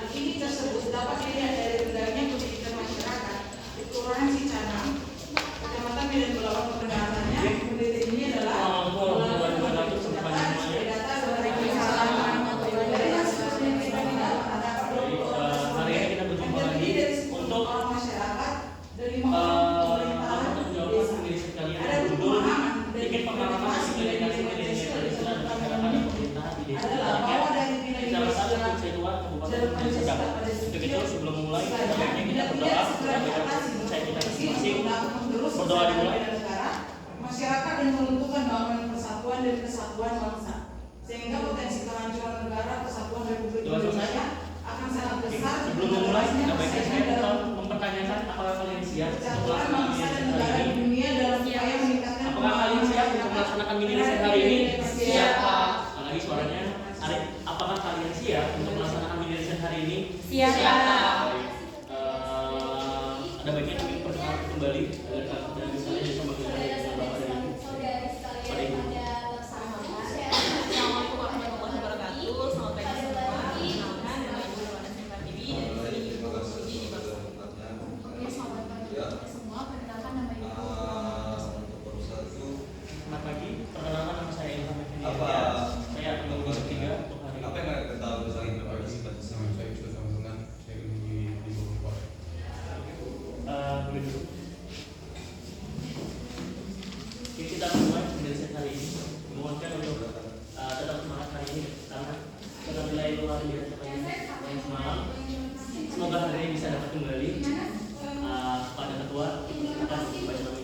Hal ini tersebut dapat dilihat dari rendahnya pendidikan masyarakat di Kelurahan Cicanang, Kecamatan Medan Belawan, pendapatannya. Penelitian ini adalah sebelum mulai kita berdoa berdoa dimulai masyarakat dan menentukan bangunan persatuan dan kesatuan bangsa, sehingga potensi kehancuran negara kesatuan Republik Indonesia akan sangat besar. Sebelum memulai, baiknya saya mempertanyakan apakah kalian siap untuk melaksanakan mini riset hari ini? Apakah kalian siap untuk melaksanakan mini riset hari ini? Siap. Lagi suaranya. Apakah kalian siap untuk melaksanakan mini riset hari ini? Siap. Ada baiknya kami perkenalkan kembali dari saya yang sama dengan Bapak dan Ibu. Assalamualaikum warahmatullahi wabarakatuh. Selamat pagi semua. Perkenalkan, nama Ibu Nurwana Sintartiwi dari sini Ibu Uji di Bakso. Oke, selamat pagi semua. Perkenalkan nama Ibu. Selamat pagi. Perkenalkan nama saya Ilham Effendi. Saya akan membuat tiga untuk hari ini. Apa yang mereka ketahui soal partisipasi sama saya bisa sama-sama saya di Bogor. Boleh dulu. Oke, kita mulai riset hari ini. Mohonkan untuk tetap semangat hari ini karena dengan nilai luar biasa yang semalam. Semoga hari ini bisa dapat kembali pada ketua. Silakan baca nama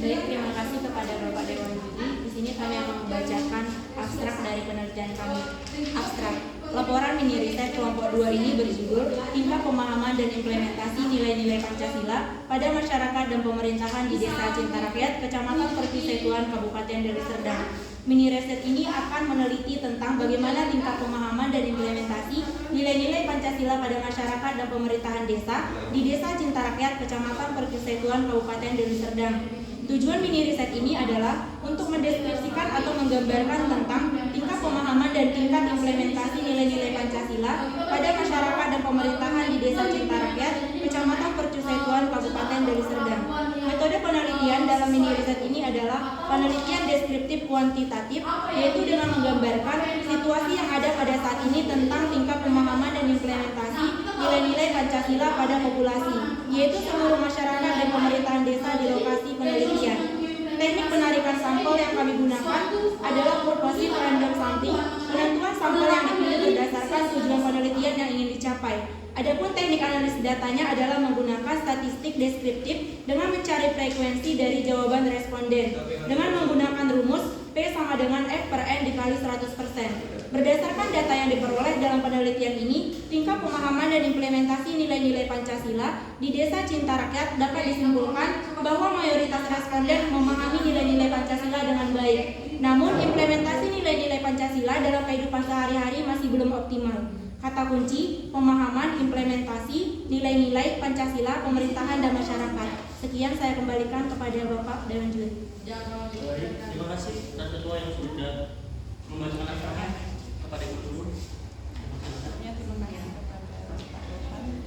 Baik, terima kasih kepada Bapak Dewan Juri. Di sini kami akan membacakan abstrak dari penelitian kami. Abstrak. Laporan mini riset kelompok 2 ini berjudul Tingkat Pemahaman dan Implementasi Nilai-nilai Pancasila pada Masyarakat dan Pemerintahan di Desa Cinta Rakyat, Kecamatan Pertisetuan, Kabupaten Deli Serdang. Mini riset ini akan meneliti tentang bagaimana tingkat pemahaman dan implementasi nilai-nilai Pancasila pada masyarakat dan pemerintahan desa di Desa Cinta Rakyat, Kecamatan Pertisetuan, Kabupaten Deli Serdang. Tujuan mini riset ini adalah untuk mendeskripsikan atau menggambarkan tentang tingkat pemahaman dan tingkat implementasi nilai-nilai Pancasila pada masyarakat dan pemerintahan di Desa Cinta Rakyat, Kecamatan Pertisetuan, Kabupaten Deli Serdang. Metode penelitian dalam mini riset ini adalah penelitian deskriptif kuantitatif, yaitu dengan menggambarkan situasi yang ada pada saat ini tentang tingkat pemahaman dan implementasi nilai-nilai Pancasila pada populasi, yaitu seluruh masyarakat dan pemerintahan desa di lokasi penelitian. Teknik penarikan sampel yang kami gunakan adalah purposive random sampling. Penentuan sampel yang dipilih berdasarkan tujuan penelitian yang ingin dicapai. Adapun teknik analisis datanya adalah menggunakan statistik deskriptif dengan mencari frekuensi dari jawaban responden dengan menggunakan rumus P sama dengan F per N dikali 100%. Berdasarkan data yang diperoleh dalam penelitian ini, tingkat pemahaman dan implementasi nilai-nilai Pancasila di Desa Cinta Rakyat dapat disimpulkan bahwa mayoritas responden memahami nilai-nilai Pancasila dengan baik. Namun, implementasi nilai-nilai Pancasila dalam kehidupan sehari-hari masih belum optimal. Kata kunci, pemahaman, implementasi, nilai-nilai Pancasila, pemerintahan, dan masyarakat. Sekian saya kembalikan kepada Bapak Dewan Juri. Terima kasih dan ketua yang sudah membacakan abstraknya kepada Ibu Guru. Terima kasih kepada Pak Dewan yang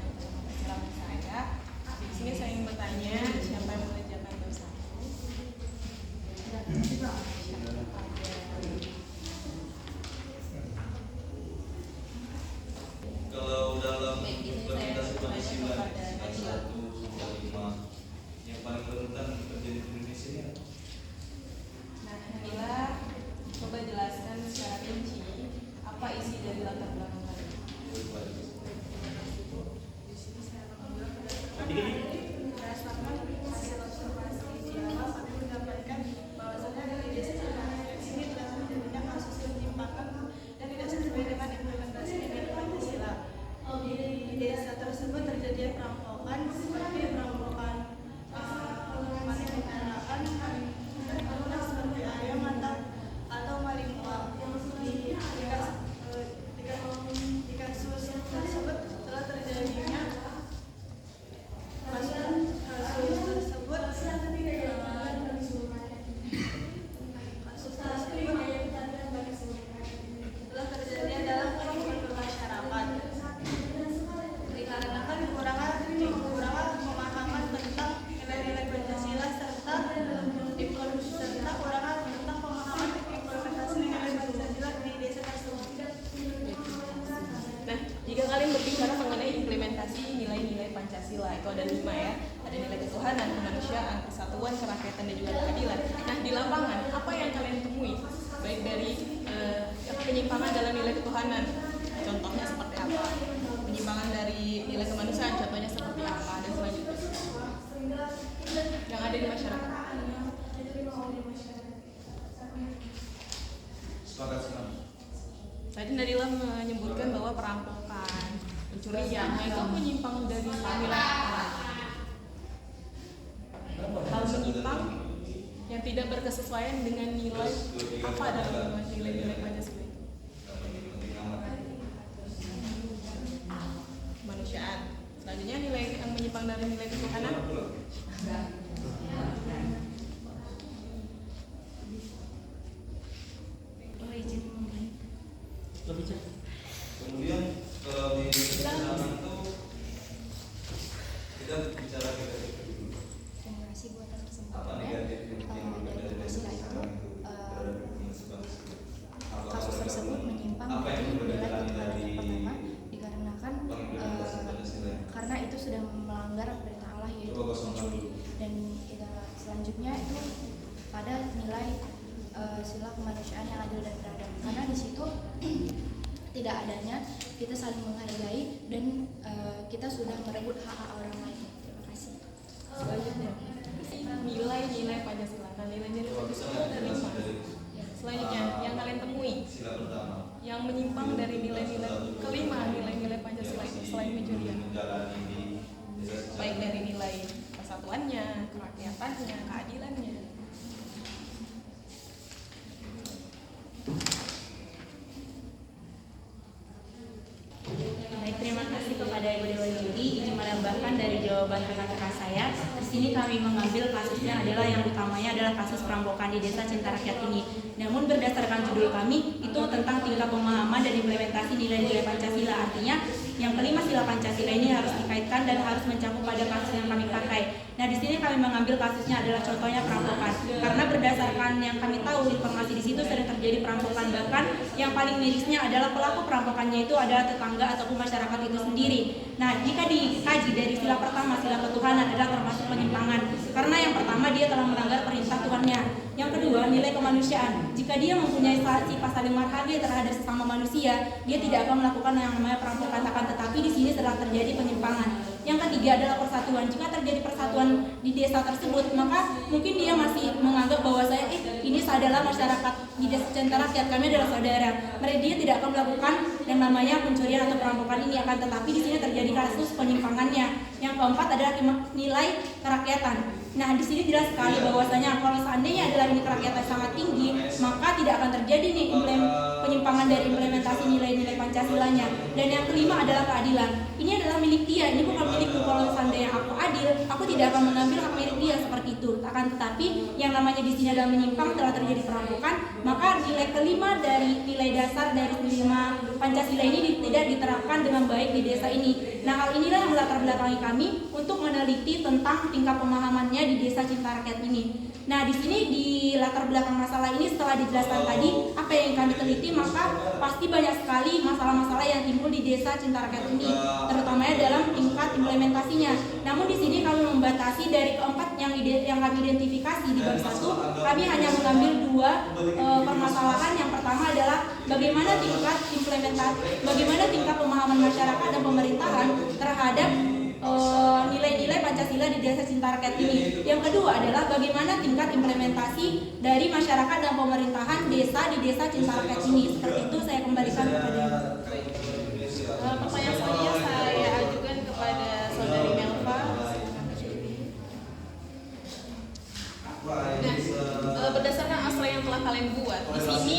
menjelaskan saya. Di sini saya ingin bertanya, siapa yang mengerjakan bersatu? Kalau dalam implementasi Pancasila 1-5 yang paling rentan terjadi di Indonesia ini apa? Nah, inilah coba jelaskan secara rinci apa isi dari latar belakang tadi. Di sini saya akan berdasarkan hasil observasi di awal kami mendapatkan bahwasannya dari desa Cinta ini terdapat banyak kasus ketimpangan dan tidak sesuai dengan implementasi nilai Pancasila. Di desa tersebut terjadi perampokan seperti perampokan maling kendaraan seperti ayam atau maling uang. Di tingkat Pancasila. Itu ada 5 ya. Ada nilai ketuhanan, kemanusiaan, persatuan, kerakyatan, dan juga keadilan. Nah, di lapangan apa yang kalian temui? Baik dari penyimpangan dalam nilai ketuhanan, contohnya seperti apa? Penyimpangan dari nilai kemanusiaan, contohnya seperti apa? Dan selanjutnya yang ada di masyarakat. Sepakat sekali. Tadi Nadila menyebutkan bahwa perampokan, pencurian, itu menyimpang dari nilai apa? Hal menyimpang yang tidak berkesesuaian dengan nilai apa dalam nilai-nilai Pancasila itu? Kemanusiaan. Selanjutnya nilai yang menyimpang dari nilai ketuhanan. Kemudian kalau di perjalanan itu kita bicara negatif dulu. Terima kasih buat atas Apa kesempatannya. negatif yang berbeda Dari dari Pancasila itu, sekarang itu terhadap prinsip Pancasila? kasus tersebut menyimpang apa yang dari nilai membedakan ketuhanan dari yang pertama dikarenakan pengimplementasi Pancasila? karena itu sudah melanggar perintah Allah yaitu Coba kosongkan mencuri, dulu. dan selanjutnya itu pada nilai sila kemanusiaan yang adil dan beradab, karena di situ tidak adanya kita saling menghargai dan kita sudah merebut hak orang lain. Terima kasih. Selanjutnya nilai-nilai Pancasila. Nah, nilai-nilai Coba bisa Pancasila dari jelas mana? dari Selanjutnya yang kalian temui sila pertama. yang menyimpang dari nilai-nilai kelima, nilai-nilai Pancasila itu selain pencurian, Menjalani di desa baik dari nilai persatuannya, kerakyatannya, keadilannya. Baik, terima kasih kepada Ibu Dewan Juri. Izin menambahkan dari jawaban rekan-rekan saya. Di sini kami mengambil kasusnya adalah yang utamanya adalah kasus perampokan di Desa Cinta Rakyat ini. Namun berdasarkan judul kami itu tentang tingkat pemahaman dan implementasi nilai-nilai Pancasila. Artinya yang kelima sila Pancasila ini harus dikaitkan dan harus mencakup pada kasus yang kami pakai. Nah, di sini kami mengambil kasusnya adalah contohnya perampokan. Karena berdasarkan yang kami tahu informasi di situ sering terjadi perampokan, bahkan yang paling mirisnya adalah pelaku perampokannya itu adalah tetangga ataupun masyarakat itu sendiri. Nah, jika dikaji dari sila pertama, sila ketuhanan adalah termasuk penyimpangan. Karena yang pertama dia telah melanggar perintah Tuhannya. Yang kedua, nilai kemanusiaan. Jika dia mempunyai sifat saling menghargai terhadap sesama manusia, dia tidak akan melakukan yang namanya perampokan. Akan tetapi di sini telah terjadi penyimpangan. Yang ketiga adalah persatuan. Jika terjadi persatuan di desa tersebut, maka mungkin dia masih menganggap bahwa saya ini adalah masyarakat di Desa Cinta Rakyat, kami adalah saudara. Mereka dia tidak akan melakukan yang namanya pencurian atau perampokan ini, akan tetapi di sini terjadi kasus penyimpangannya. Yang keempat adalah nilai kerakyatan. Nah, di sini jelas sekali bahwasanya kalau seandainya adalah ini kerakyatan sangat tinggi, maka tidak akan terjadi nih penyimpangan dari implementasi nilai-nilai Pancasilanya. Dan yang kelima adalah keadilan. Ini adalah milik dia, ini bukan milikku. Kalau seandainya aku adil, aku tidak akan mengambil hak milik dia seperti itu. Akan tetapi yang namanya di sini adalah menyimpang, telah terjadi perampokan, maka nilai kelima dari nilai dasar dari 5 Pancasila ini tidak diterapkan dengan baik di desa ini. Nah, hal inilah yang melatar belakangi kami untuk meneliti tentang tingkat pemahamannya di Desa Cinta Rakyat ini. Nah, di sini di latar belakang masalah ini setelah dijelaskan tadi apa yang kami teliti, maka pasti banyak sekali masalah-masalah yang timbul di Desa Cinta Rakyat ini, terutamanya dalam tingkat implementasinya. Namun di sini kami membatasi dari keempat yang kami identifikasi di bab 1, kami hanya mengambil 2 permasalahan. Yang pertama adalah bagaimana tingkat implementasi, bagaimana tingkat pemahaman masyarakat dan pemerintahan terhadap nilai-nilai Pancasila di Desa Cinta Rakyat ini. Yang kedua adalah bagaimana tingkat implementasi dari masyarakat dan pemerintahan desa di Desa Cinta Rakyat ini. Seperti itu saya kembalikan kepada Pertanyaan selanjutnya saya ajukan kepada saudari Melva. Nah, berdasarkan asal yang telah kalian buat, di sini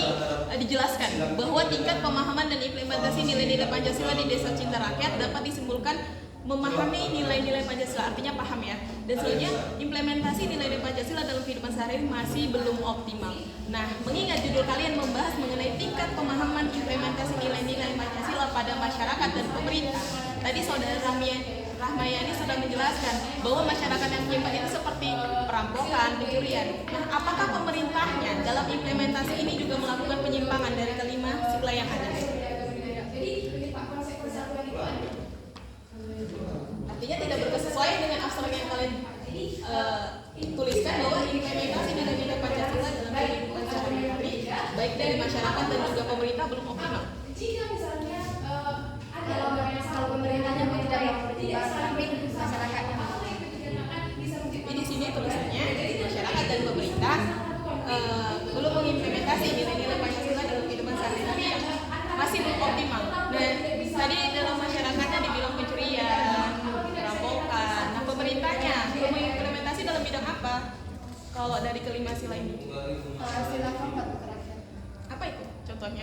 dijelaskan bahwa tingkat pemahaman dan implementasi nilai-nilai Pancasila di Desa Cinta Rakyat dapat disimpulkan memahami nilai-nilai Pancasila, artinya paham ya. Dan selanjutnya implementasi nilai-nilai Pancasila dalam kehidupan sehari-hari masih belum optimal. Nah, mengingat judul kalian membahas mengenai tingkat pemahaman implementasi nilai-nilai Pancasila pada masyarakat dan pemerintah, tadi saudara Rahmayani sudah menjelaskan bahwa masyarakat yang menyimpang itu seperti perampokan, pencurian. Nah, apakah pemerintahnya dalam implementasi ini juga melakukan penyimpangan dari kelima sila yang ada? Artinya tidak berkesesuaian belum optimal. Kalau pemerintahnya pun tidak mau berubah, tapi masyarakatnya mau. Jadi di sini tulisannya masyarakat dan pemerintah belum mengimplementasi nilai-nilai Pancasila dalam kehidupan sehari-hari yang masih belum optimal. Dan tadi dalam masyarakatnya dibilang pencurian, perampokan. Nah, pemerintahnya belum mengimplementasi dalam bidang apa? Kalau dari kelima sila ini, Sila keempat kerakyatan. apa itu contohnya?